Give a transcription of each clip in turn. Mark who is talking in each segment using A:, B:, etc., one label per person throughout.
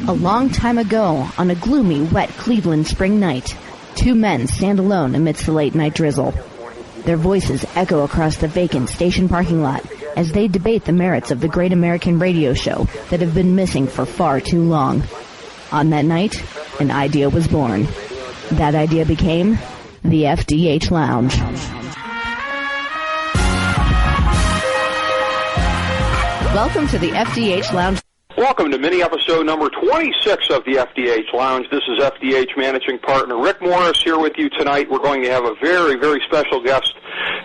A: A long time ago, on a gloomy, wet Cleveland spring night, two men stand alone amidst the late-night drizzle. Their voices echo across the vacant station parking lot as they debate the merits of the great American radio show that have been missing for far too long. On that night, an idea was born. That idea became the FDH Lounge. Welcome to the FDH Lounge.
B: Welcome to mini-episode number 26 of the FDH Lounge. This is FDH Managing Partner Rick Morris here with you tonight. We're going to have a very, very special guest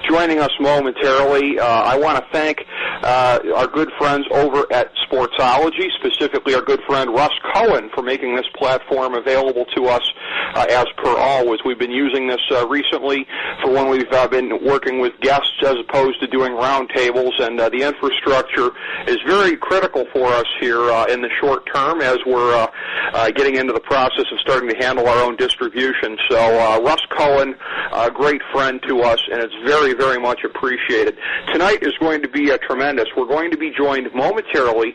B: joining us momentarily. I want to thank our good friends over at Sportsology, specifically our good friend Russ Cohen, for making this platform available to us as per always. We've been using this recently for when we've been working with guests as opposed to doing roundtables, and the infrastructure is very critical for us here in the short term as we're getting into the process of starting to handle our own distribution. So Russ Cohen, a great friend to us, and it's very, very much appreciated. Tonight is going to be tremendous. We're going to be joined momentarily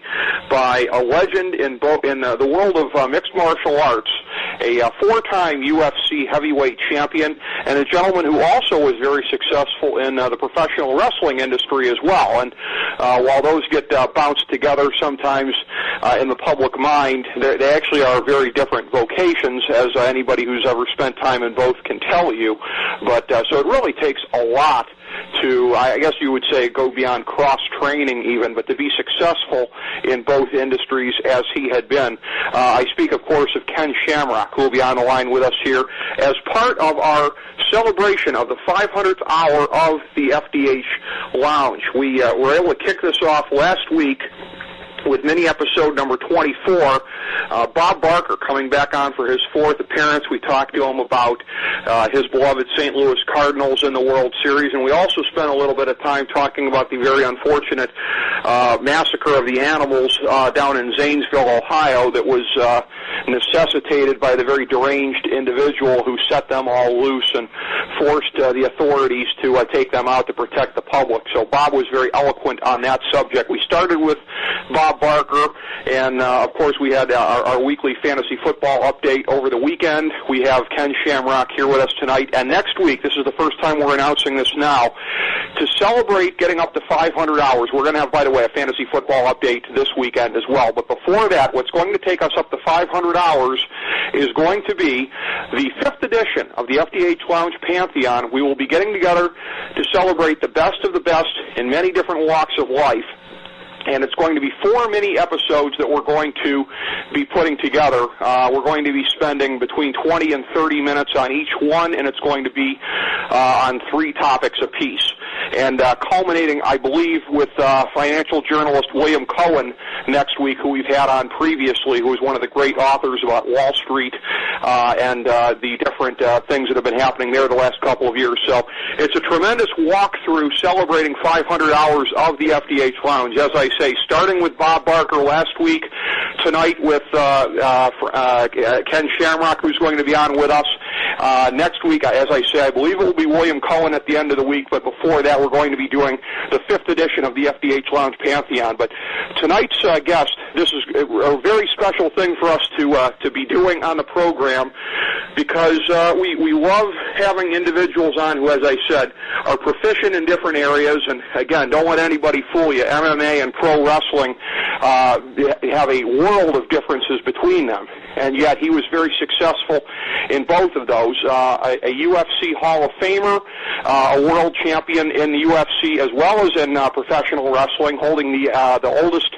B: by a legend in the world of mixed martial arts, a four-time UFC heavyweight champion, and a gentleman who also was very successful in the professional wrestling industry as well. And while those get bounced together sometimes in the public mind, they actually are very different vocations, as anybody who's ever spent time in both can tell you. But so it really takes a lot to, I guess you would say, go beyond cross-training even, but to be successful in both industries as he had been. I speak, of course, of Ken Shamrock, who will be on the line with us here as part of our celebration of the 500th hour of the FDH Lounge. We were able to kick this off last week with mini-episode number 24, Bob Barker coming back on for his fourth appearance. We talked to him about his beloved St. Louis Cardinals in the World Series, and we also spent a little bit of time talking about the very unfortunate massacre of the animals down in Zanesville, Ohio, that was necessitated by the very deranged individual who set them all loose and forced the authorities to take them out to protect the public. So Bob was very eloquent on that subject. We started with Bob Barker, and of course we had our weekly fantasy football update over the weekend. We have Ken Shamrock here with us tonight, and next week, this is the first time we're announcing this now, to celebrate getting up to 500 hours. We're going to have, by the way, a fantasy football update this weekend as well. But before that, what's going to take us up to 500 hours is going to be the 5th edition of the FDH Lounge Pantheon. We will be getting together to celebrate the best of the best in many different walks of life. And it's going to be 4 mini-episodes that we're going to be putting together. We're going to be spending between 20 and 30 minutes on each one, and it's going to be on 3 topics apiece. And culminating, I believe, with financial journalist William Cohen next week, who we've had on previously, who is one of the great authors about Wall Street and the different things that have been happening there the last couple of years. So it's a tremendous walkthrough celebrating 500 hours of the FDH Lounge. As I say, starting with Bob Barker last week, tonight with Ken Shamrock, who's going to be on with us. Next week, as I say, I believe it will be William Cohen at the end of the week, but before that, we're going to be doing the 5th edition of the FDH Lounge Pantheon. But tonight's guest, this is a very special thing for us to be doing on the program, because we love having individuals on who, as I said, are proficient in different areas. And again, don't let anybody fool you. MMA and pro wrestling have a world of differences between them, and yet he was very successful in both of those. A UFC Hall of Famer, a world champion in the UFC as well as in professional wrestling, holding the oldest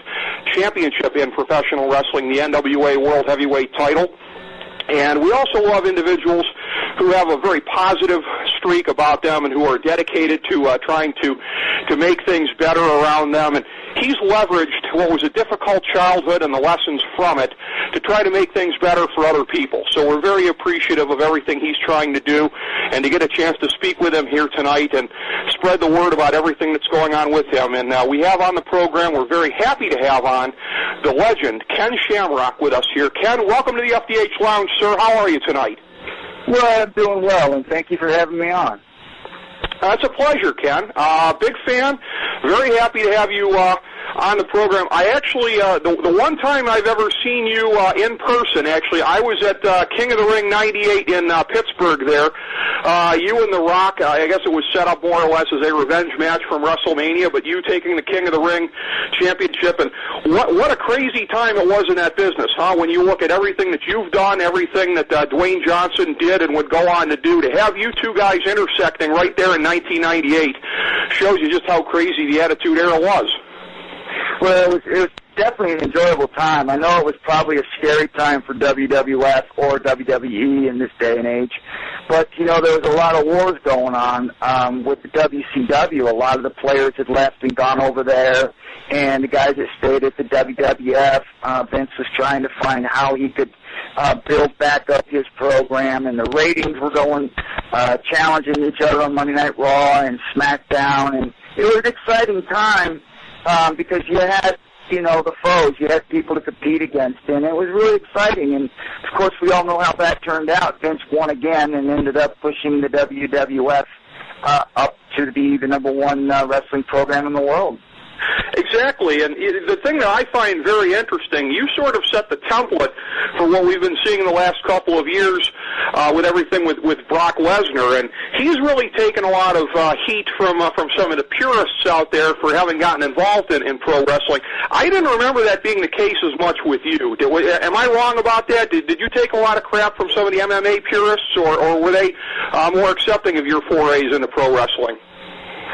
B: championship in professional wrestling, the NWA World Heavyweight title. And we also love individuals who have a very positive streak about them and who are dedicated to trying to make things better around them. And he's leveraged what was a difficult childhood and the lessons from it to try to make things better for other people. So we're very appreciative of everything he's trying to do, and to get a chance to speak with him here tonight and spread the word about everything that's going on with him. And we have on the program, we're very happy to have on the legend, Ken Shamrock, with us here. Ken, welcome to the FDH Lounge, sir. How are you tonight?
C: Well, I'm doing well, and thank you for having me on.
B: It's a pleasure, Ken. Big fan. Very happy to have you on the program. I actually, the one time I've ever seen you in person, actually, I was at King of the Ring 98 in Pittsburgh there. You and The Rock, I guess it was set up more or less as a revenge match from WrestleMania, but you taking the King of the Ring championship. And what a crazy time it was in that business, huh? When you look at everything that you've done, everything that Dwayne Johnson did and would go on to do, to have you two guys intersecting right there in 1998 shows you just how crazy the Attitude Era was.
C: Well, it was definitely an enjoyable time. I know it was probably a scary time for WWF or WWE in this day and age, but, you know, there was a lot of wars going on with the WCW. A lot of the players had left and gone over there, and the guys that stayed at the WWF, Vince was trying to find how he could build back up his program, and the ratings were going, challenging each other on Monday Night Raw and SmackDown, and it was an exciting time because you had, you know, the foes, you had people to compete against, and it was really exciting, and of course we all know how that turned out. Vince won again and ended up pushing the WWF up to be the number one wrestling program in the world.
B: Exactly, and the thing that I find very interesting, you sort of set the template for what we've been seeing in the last couple of years with everything with Brock Lesnar, and he's really taken a lot of heat from some of the purists out there for having gotten involved in pro wrestling. I didn't remember that being the case as much with you. Am I wrong about that? Did you take a lot of crap from some of the MMA purists, or were they more accepting of your forays into pro wrestling?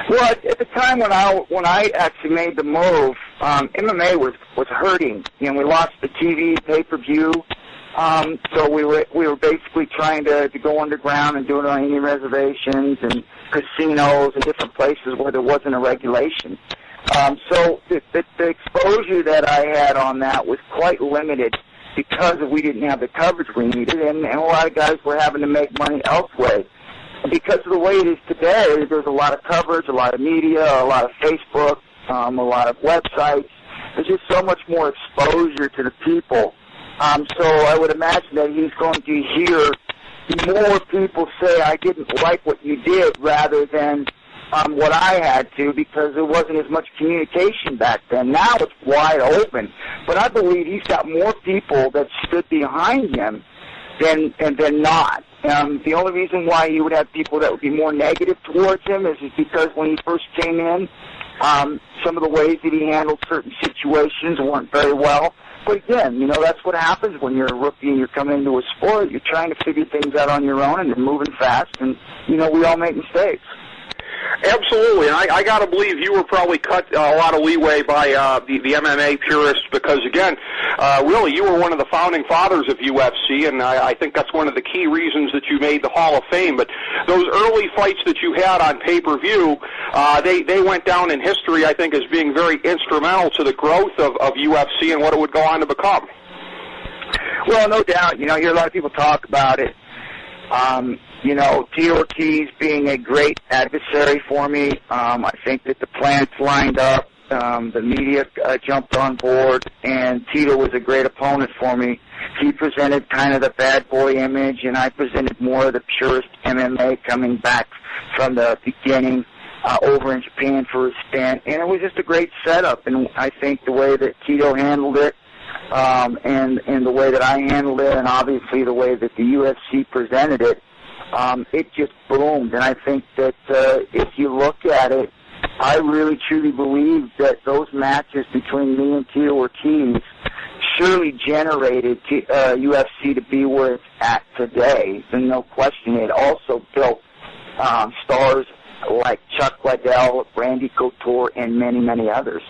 C: Well, at the time when I actually made the move, MMA was hurting. You know, we lost the TV pay-per-view, so we were basically trying to go underground and do it on any reservations and casinos and different places where there wasn't a regulation. So the exposure that I had on that was quite limited because we didn't have the coverage we needed, and a lot of guys were having to make money elsewhere. Because of the way it is today, there's a lot of coverage, a lot of media, a lot of Facebook, a lot of websites. There's just so much more exposure to the people. So I would imagine that he's going to hear more people say, I didn't like what you did, rather than what I had to, because there wasn't as much communication back then. Now it's wide open. But I believe he's got more people that stood behind him than not. The only reason why he would have people that would be more negative towards him is because when he first came in, some of the ways that he handled certain situations weren't very well. But again, you know, that's what happens when you're a rookie and you're coming into a sport. You're trying to figure things out on your own, and you're moving fast, and, you know, we all make mistakes.
B: Absolutely, and I got to believe you were probably cut a lot of leeway by the MMA purists because, again, really you were one of the founding fathers of UFC, and I think that's one of the key reasons that you made the Hall of Fame. But those early fights that you had on pay-per-view, they went down in history, I think, as being very instrumental to the growth of UFC and what it would go on to become.
C: Well, no doubt. You know, you hear a lot of people talk about it. You know, Tito Ortiz being a great adversary for me. I think that the plans lined up. The media jumped on board, and Tito was a great opponent for me. He presented kind of the bad boy image, and I presented more of the purist MMA, coming back from the beginning over in Japan for a stint. And it was just a great setup, and I think the way that Tito handled it, and the way that I handled it, and obviously the way that the UFC presented it, it just boomed. And I think that if you look at it, I really truly believe that those matches between me and Tito Ortiz surely generated UFC to be where it's at today. And no question, it also built stars like Chuck Liddell, Randy Couture, and many, many others.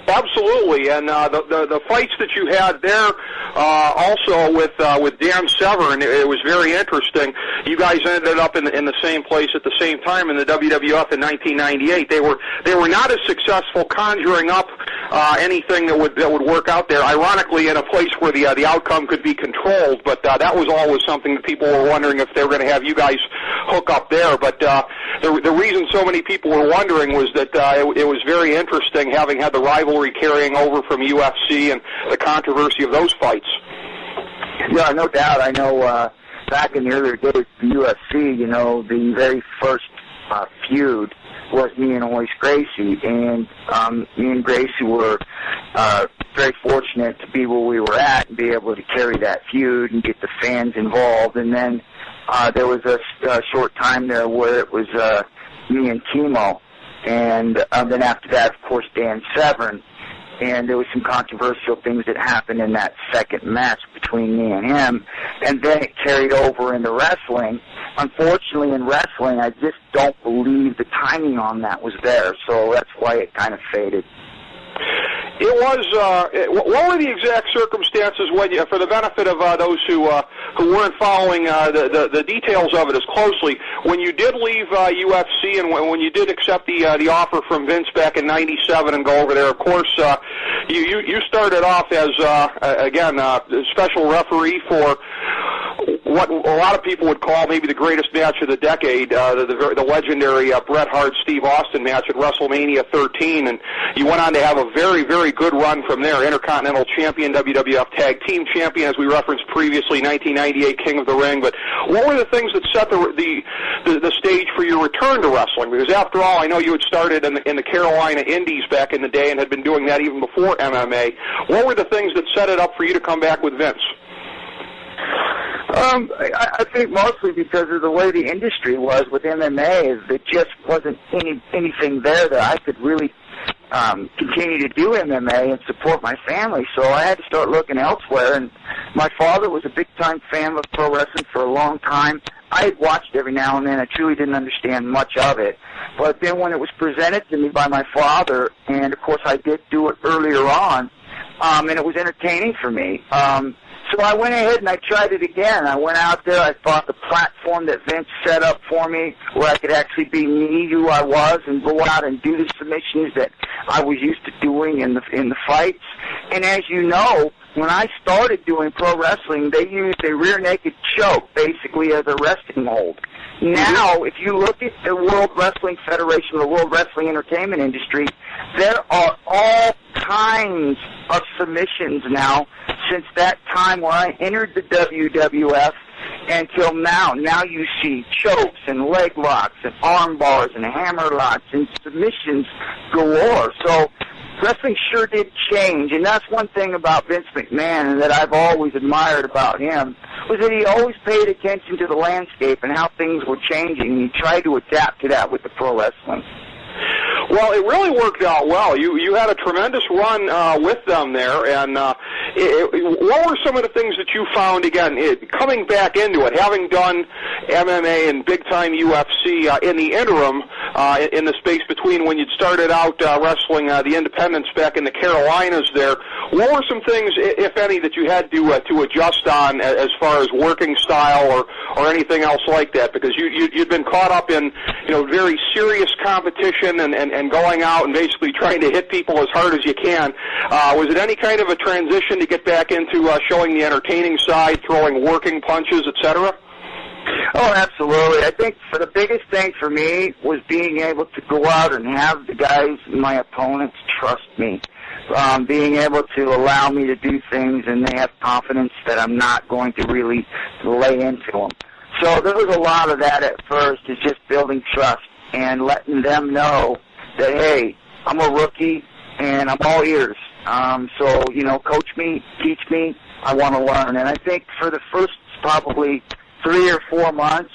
B: Absolutely, and the fights that you had there, also with Dan Severn, it was very interesting. You guys ended up in the same place at the same time in the WWF in 1998. They were not as successful conjuring up anything that would work out there. Ironically, in a place where the outcome could be controlled, but that was always something that people were wondering if they were going to have you guys hook up there. But the reason so many people were wondering was that it was very interesting having had the rivalry carrying over from UFC and the controversy of those fights.
C: Yeah, no doubt. I know back in the earlier days of the UFC, you know, the very first feud was me and Royce Gracie, and me and Gracie were very fortunate to be where we were at and be able to carry that feud and get the fans involved. And then there was a short time there where it was me and Timo, and then after that, of course, Dan Severn. And there was some controversial things that happened in that second match between me and him. And then it carried over into wrestling. Unfortunately, in wrestling, I just don't believe the timing on that was there. So that's why it kind of faded.
B: It was. What were the exact circumstances when you, for the benefit of those who weren't following the details of it as closely, when you did leave UFC and when you did accept the offer from Vince back in '97 and go over there? Of course, you started off as again special referee for what a lot of people would call maybe the greatest match of the decade, the legendary Bret Hart-Steve Austin match at WrestleMania 13, and you went on to have a very, very good run from there. Intercontinental Champion, WWF Tag Team Champion, as we referenced previously, 1998 King of the Ring. But what were the things that set the stage for your return to wrestling? Because after all, I know you had started in the Carolina Indies back in the day and had been doing that even before MMA. What were the things that set it up for you to come back with Vince?
C: I think mostly because of the way the industry was with MMA, there just wasn't anything there that I could really continue to do MMA and support my family. So I had to start looking elsewhere. And my father was a big-time fan of pro wrestling for a long time. I had watched every now and then. I truly didn't understand much of it. But then when it was presented to me by my father, and of course I did do it earlier on, and it was entertaining for me. So I went ahead and I tried it again. I went out there. I thought the platform that Vince set up for me, where I could actually be me, who I was, and go out and do the submissions that I was used to doing in the fights. And as you know, when I started doing pro wrestling, they used a rear naked choke basically as a resting hold. Now, if you look at the World Wrestling Federation, the World Wrestling Entertainment industry, there are all kinds of submissions now since that time when I entered the WWF until now. Now you see chokes and leg locks and arm bars and hammer locks and submissions galore. So wrestling sure did change, and that's one thing about Vince McMahon and that I've always admired about him, was that he always paid attention to the landscape and how things were changing, and he tried to adapt to that with the pro wrestling.
B: Well, it really worked out well. You had a tremendous run with them there, and what were some of the things that you found, again, coming back into it, having done MMA and big-time UFC in the interim, in the space between when you'd started out wrestling the independents back in the Carolinas there, what were some things, if any, that you had to adjust on as far as working style or anything else like that? Because you'd been caught up in very serious competition and going out and basically trying to hit people as hard as you can. Was it any kind of a transition to get back into showing the entertaining side, throwing working punches, etc.?
C: Oh, absolutely. I think the biggest thing for me was being able to go out and have the guys, my opponents, trust me. Being able to allow me to do things and they have confidence that I'm not going to really lay into them. So there was a lot of that at first, is just building trust and letting them know that, hey, I'm a rookie and I'm all ears. So, coach me, teach me, I want to learn. And I think for the first probably 3 or 4 months,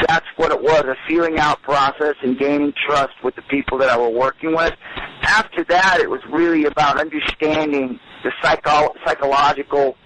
C: that's what it was, a feeling out process and gaining trust with the people that I were working with. After that, it was really about understanding the psychological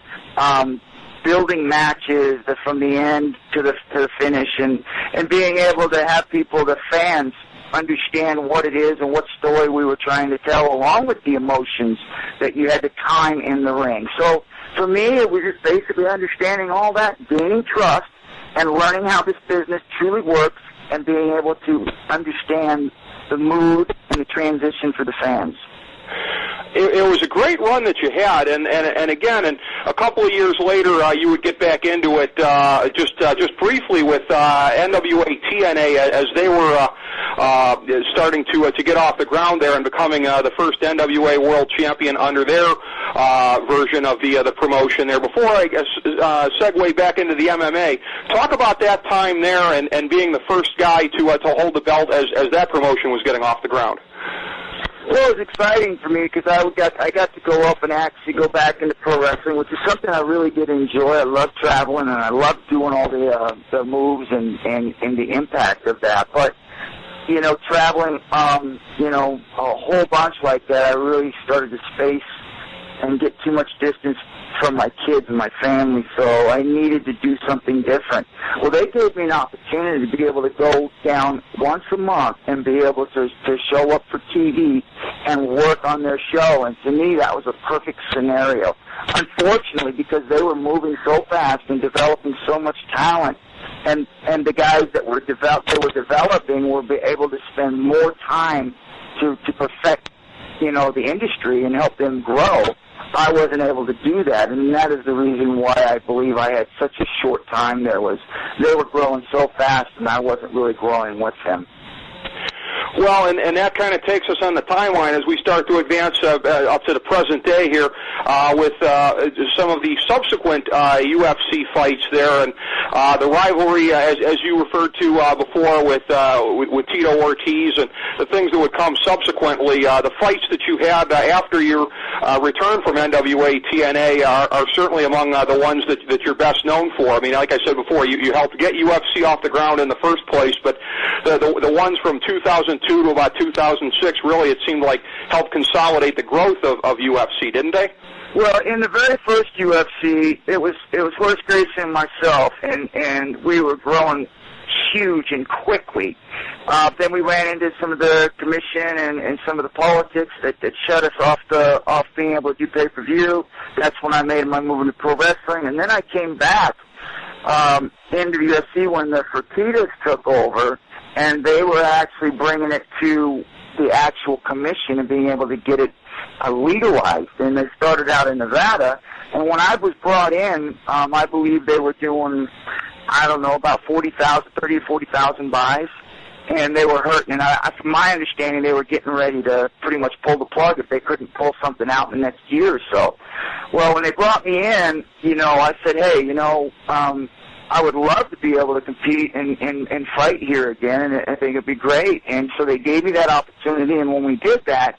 C: building matches from the end to the finish, and being able to have people, the fans, understand what it is and what story we were trying to tell, along with the emotions that you had to time in the ring. So for me, it was just basically understanding all that, gaining trust, and learning how this business truly works, and being able to understand the mood and the transition for the fans.
B: It was a great run that you had, and again, and a couple of years later, you would get back into it just briefly with NWA TNA as they were starting to get off the ground there and becoming the first NWA World Champion under their version of the promotion there. Before I guess segue back into the MMA, talk about that time there and being the first guy to hold the belt as that promotion was getting off the ground.
C: Well, it was exciting for me because I got to go up and actually go back into pro wrestling, which is something I really did enjoy. I love traveling and I love doing all the moves and the impact of that. But traveling, a whole bunch like that, I really started to space and get too much distance from my kids and my family, so I needed to do something different. Well, they gave me an opportunity to be able to go down once a month and be able to show up for TV and work on their show, and to me that was a perfect scenario. Unfortunately, because they were moving so fast and developing so much talent, and the guys that were developing were able to spend more time to perfect the industry and help them grow, I wasn't able to do that, and that is the reason why I believe I had such a short time there. Was they were growing so fast, and I wasn't really growing with them.
B: Well, and that kind of takes us on the timeline as we start to advance up to the present day here with some of the subsequent UFC fights there, and the rivalry, as you referred to before, with Tito Ortiz and the things that would come subsequently. The fights that you had after your return from NWA TNA are certainly among the ones that you're best known for. I mean, like I said before, you helped get UFC off the ground in the first place, but the ones from 2002 to about 2006, really, it seemed like helped consolidate the growth of UFC, didn't they?
C: Well, in the very first UFC, it was Horace Gracie and myself, and we were growing huge and quickly. Then we ran into some of the commission and some of the politics that shut us off being able to do pay-per-view. That's when I made my move into pro wrestling, and then I came back into the UFC when the Fertitas took over, and they were actually bringing it to the actual commission and being able to get it legalized. And they started out in Nevada. And when I was brought in, I believe they were doing, about 30 or 40,000 buys. And they were hurting. And from my understanding, they were getting ready to pretty much pull the plug if they couldn't pull something out in the next year or so. Well, when they brought me in, I said, hey, I would love to be able to compete and fight here again, and I think it'd be great. And so they gave me that opportunity, and when we did that,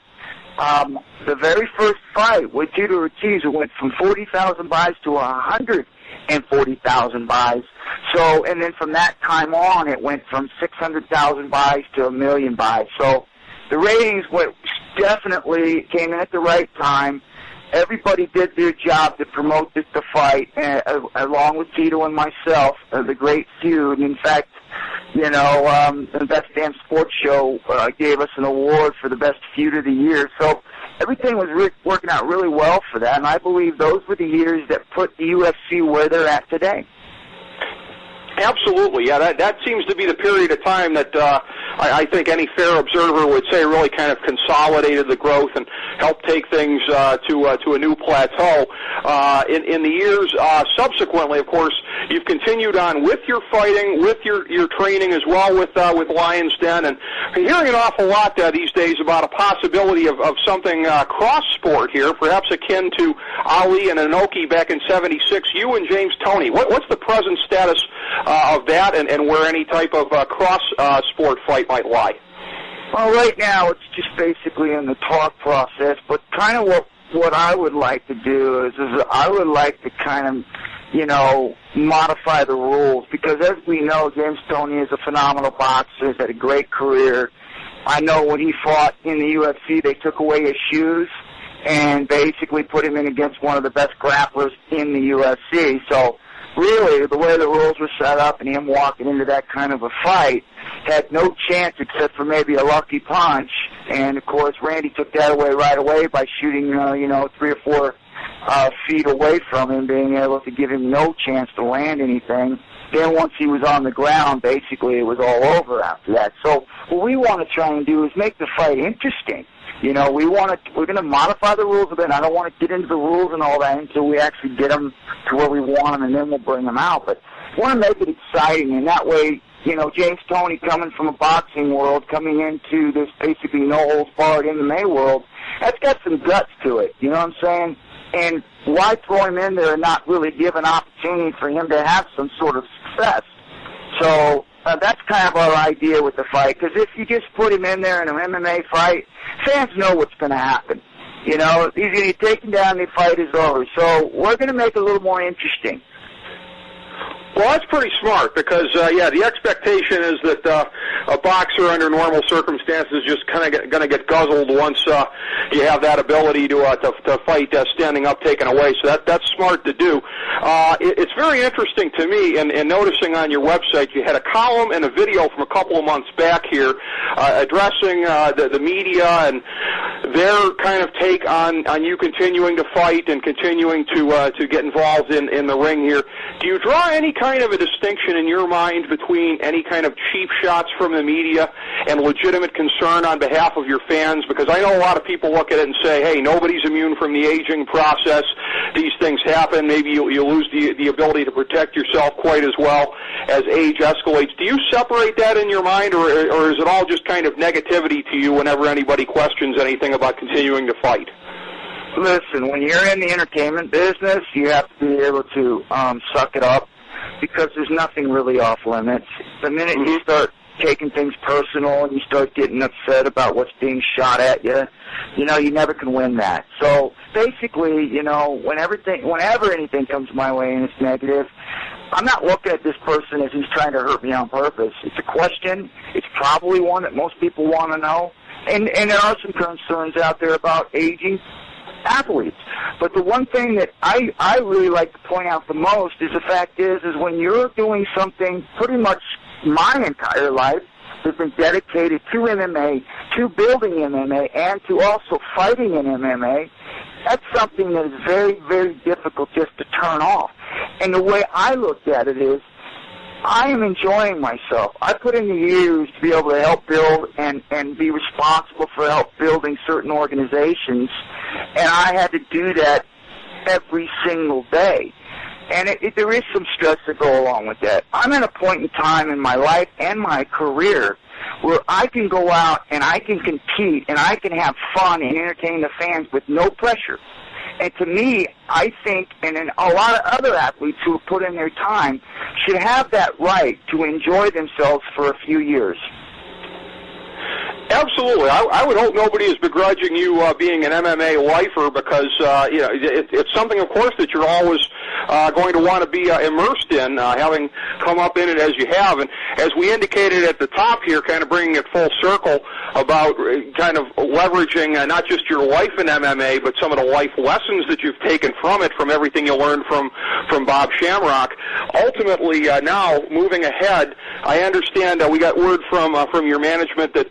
C: the very first fight with Tito Ortiz, it went from 40,000 buys to 140,000 buys. So, and then from that time on, it went from 600,000 buys to 1 million buys. So the ratings definitely came in at the right time. Everybody did their job to promote the fight, along with Tito and myself, the great feud. In fact, the Best Damn Sports Show gave us an award for the best feud of the year. So everything was working out really well for that, and I believe those were the years that put the UFC where they're at today.
B: Absolutely, yeah. That seems to be the period of time that I think any fair observer would say really kind of consolidated the growth and helped take things to a new plateau. In the years subsequently, of course, you've continued on with your fighting, with your training as well with Lions Den, and I'm hearing an awful lot these days about a possibility of something cross-sport here, perhaps akin to Ali and Inoki back in '76. You and James Toney. What's the present status of that, and where any type of cross-sport fight might lie?
C: Well, right now it's just basically in the talk process, but kind of what I would like to do is I would like to kind of, modify the rules, because as we know, James Toney is a phenomenal boxer. He's had a great career. I know when he fought in the UFC, they took away his shoes and basically put him in against one of the best grapplers in the UFC. So really, the way the rules were set up and him walking into that kind of a fight had no chance except for maybe a lucky punch. And, of course, Randy took that away right away by shooting, 3 or 4 feet away from him, being able to give him no chance to land anything. Then once he was on the ground, basically it was all over after that. So what we want to try and do is make the fight interesting. You know, we're going to modify the rules a bit. I don't want to get into the rules and all that until we actually get them to where we want them, and then we'll bring them out. But we want to make it exciting, and that way, you know, James Toney coming from a boxing world, coming into this basically no-holds-barred MMA world, that's got some guts to it, you know what I'm saying? And why throw him in there and not really give an opportunity for him to have some sort of success? So that's kind of our idea with the fight, because if you just put him in there in an MMA fight, fans know what's going to happen. You know, he's going to get taken down, the fight is over. So we're going to make it a little more interesting.
B: Well, that's pretty smart because, the expectation is that a boxer under normal circumstances is just kind of going to get guzzled once you have that ability to fight standing up, taken away. So that's smart to do. It's very interesting to me, and noticing on your website, you had a column and a video from a couple of months back here addressing the media and their kind of take on you continuing to fight and continuing to get involved in the ring here. Do you draw any kind of a distinction in your mind between any kind of cheap shots from the media and legitimate concern on behalf of your fans? Because I know a lot of people look at it and say, hey, nobody's immune from the aging process. These things happen. Maybe you lose the ability to protect yourself quite as well as age escalates. Do you separate that in your mind, or is it all just kind of negativity to you whenever anybody questions anything about continuing to fight?
C: Listen, when you're in the entertainment business, you have to be able to suck it up, because there's nothing really off limits. The minute you start taking things personal and you start getting upset about what's being shot at you, you know, you never can win that. So basically, you know, whenever anything comes my way and it's negative, I'm not looking at this person as he's trying to hurt me on purpose. It's a question. It's probably one that most people want to know. And there are some concerns out there about aging athletes. But the one thing that I really like to point out the most is the fact is when you're doing something, pretty much my entire life has been dedicated to MMA, to building MMA, and to also fighting in MMA, that's something that is very, very difficult just to turn off. And the way I looked at it is, I am enjoying myself. I put in the years to be able to help build and be responsible for help building certain organizations, and I had to do that every single day. And there is some stress that go along with that. I'm at a point in time in my life and my career where I can go out and I can compete and I can have fun and entertain the fans with no pressure. And to me, I think, and then a lot of other athletes who have put in their time should have that right to enjoy themselves for a few years.
B: Absolutely. I would hope nobody is begrudging you being an MMA lifer because, it's something, of course, that you're always going to want to be immersed in, having come up in it as you have. And as we indicated at the top here, kind of bringing it full circle about kind of leveraging not just your life in MMA, but some of the life lessons that you've taken from it, from everything you learned from Bob Shamrock. Ultimately, now, moving ahead, I understand we got word from your management that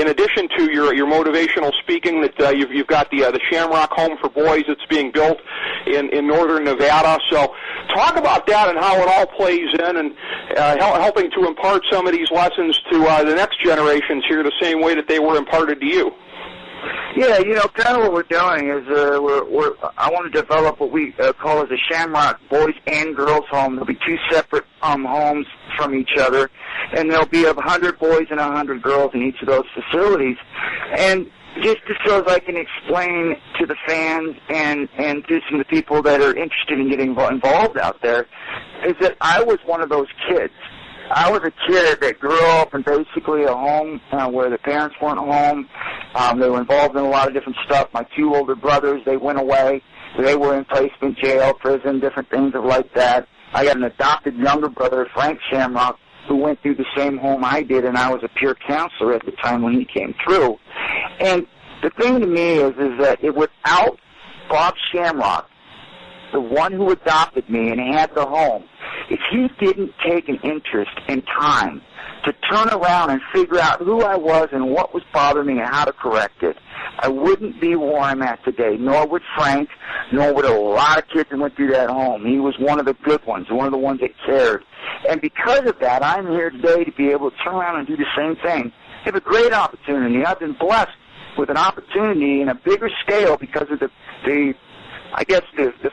B: in addition to your motivational speaking, that you've got the Shamrock Home for Boys that's being built in northern Nevada. So talk about that and how it all plays in and helping to impart some of these lessons to the next generations here the same way that they were imparted to you.
C: Yeah, kind of what we're doing is I want to develop what we call as a Shamrock Boys and Girls Home. There'll be two separate homes from each other, and there'll be 100 boys and 100 girls in each of those facilities. And just so as I can explain to the fans and to some of the people that are interested in getting involved out there, is that I was one of those kids. I was a kid that grew up in basically a home where the parents weren't home. They were involved in a lot of different stuff. My two older brothers, they went away. They were in placement jail, prison, different things like that. I got an adopted younger brother, Frank Shamrock, who went through the same home I did, and I was a peer counselor at the time when he came through. And the thing to me is that without Bob Shamrock, the one who adopted me and had the home, if he didn't take an interest and time to turn around and figure out who I was and what was bothering me and how to correct it, I wouldn't be where I'm at today, nor would Frank, nor would a lot of kids that went through that home. He was one of the good ones, one of the ones that cared. And because of that, I'm here today to be able to turn around and do the same thing. I have a great opportunity. I've been blessed with an opportunity in a bigger scale because of the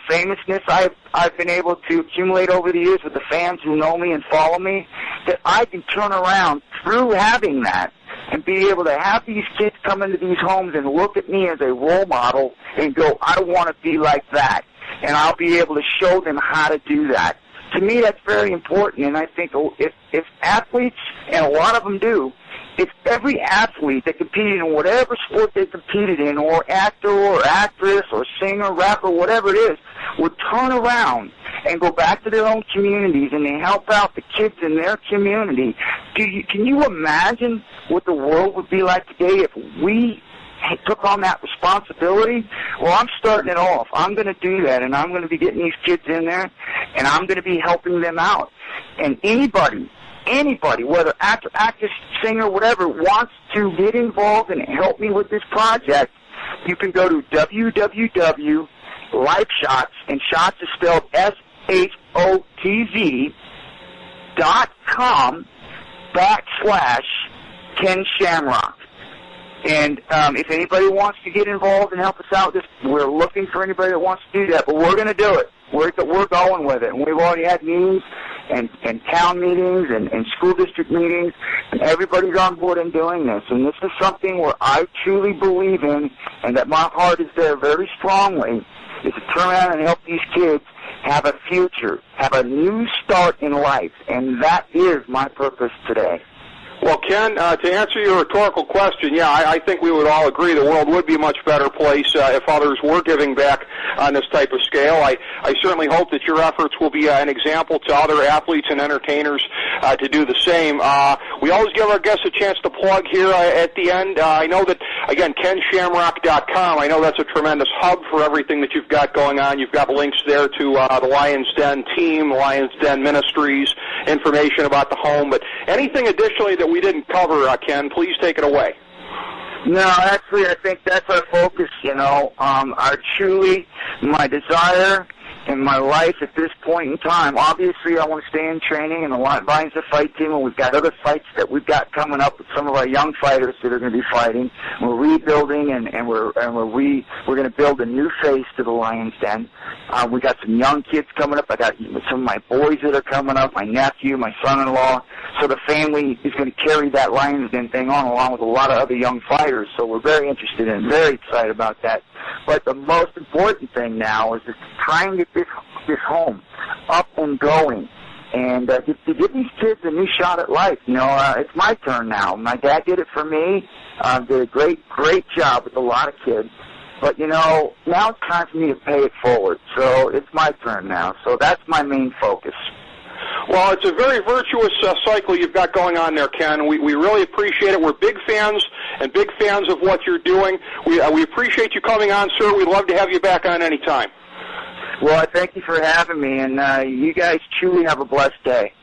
C: famousness I've been able to accumulate over the years with the fans who know me and follow me, that I can turn around through having that and be able to have these kids come into these homes and look at me as a role model and go, I want to be like that. And I'll be able to show them how to do that. To me, that's very important, and I think if athletes, and a lot of them do, if every athlete that competed in whatever sport they competed in, or actor or actress or singer, rapper, whatever it is, would turn around and go back to their own communities and they help out the kids in their community, can you imagine what the world would be like today if we took on that responsibility? Well, I'm starting it off. I'm going to do that, and I'm going to be getting these kids in there, and I'm going to be helping them out. And anybody, whether actor, actress, singer, whatever, wants to get involved and help me with this project, you can go to www.lifeshots, and shots is spelled SHOTZ.com/Ken Shamrock. And if anybody wants to get involved and help us out, we're looking for anybody that wants to do that. But we're going to do it. We're going with it. And we've already had meetings and town meetings and school district meetings, and everybody's on board in doing this. And this is something where I truly believe in, and that my heart is there very strongly, is to turn around and help these kids have a future, have a new start in life. And that is my purpose today.
B: Well, Ken, to answer your rhetorical question, yeah, I think we would all agree the world would be a much better place if others were giving back on this type of scale. I certainly hope that your efforts will be an example to other athletes and entertainers to do the same. We always give our guests a chance to plug here at the end. I know that, again, KenShamrock.com, I know that's a tremendous hub for everything that you've got going on. You've got links there to the Lions Den team, Lions Den Ministries, information about the home. But anything additionally that we didn't cover, Ken, please take it away.
C: No, actually, I think that's our focus, truly my desire in my life at this point in time. Obviously, I want to stay in training in the Lions of Fight team, and we've got other fights that we've got coming up with some of our young fighters that are going to be fighting. We're rebuilding, and we're going to build a new face to the Lions Den. We got some young kids coming up. I got some of my boys that are coming up, my nephew, my son-in-law. So the family is going to carry that Lions Den thing on along with a lot of other young fighters. So we're very interested and very excited about that. But the most important thing now is to try and get this home up and going, and to give these kids a new shot at life. It's my turn now. My dad did it for me. Did a great job with a lot of kids. But, now it's time for me to pay it forward. So it's my turn now. So that's my main focus.
B: Well, it's a very virtuous cycle you've got going on there, Ken. We really appreciate it. We're big fans of what you're doing. We appreciate you coming on, sir. We'd love to have you back on any time.
C: Well, I thank you for having me, and you guys truly have a blessed day.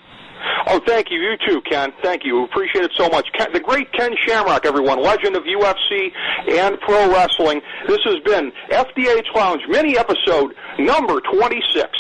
B: Oh, thank you. You too, Ken. Thank you. We appreciate it so much. The great Ken Shamrock, everyone, legend of UFC and pro wrestling. This has been FDH Lounge, mini episode number 26.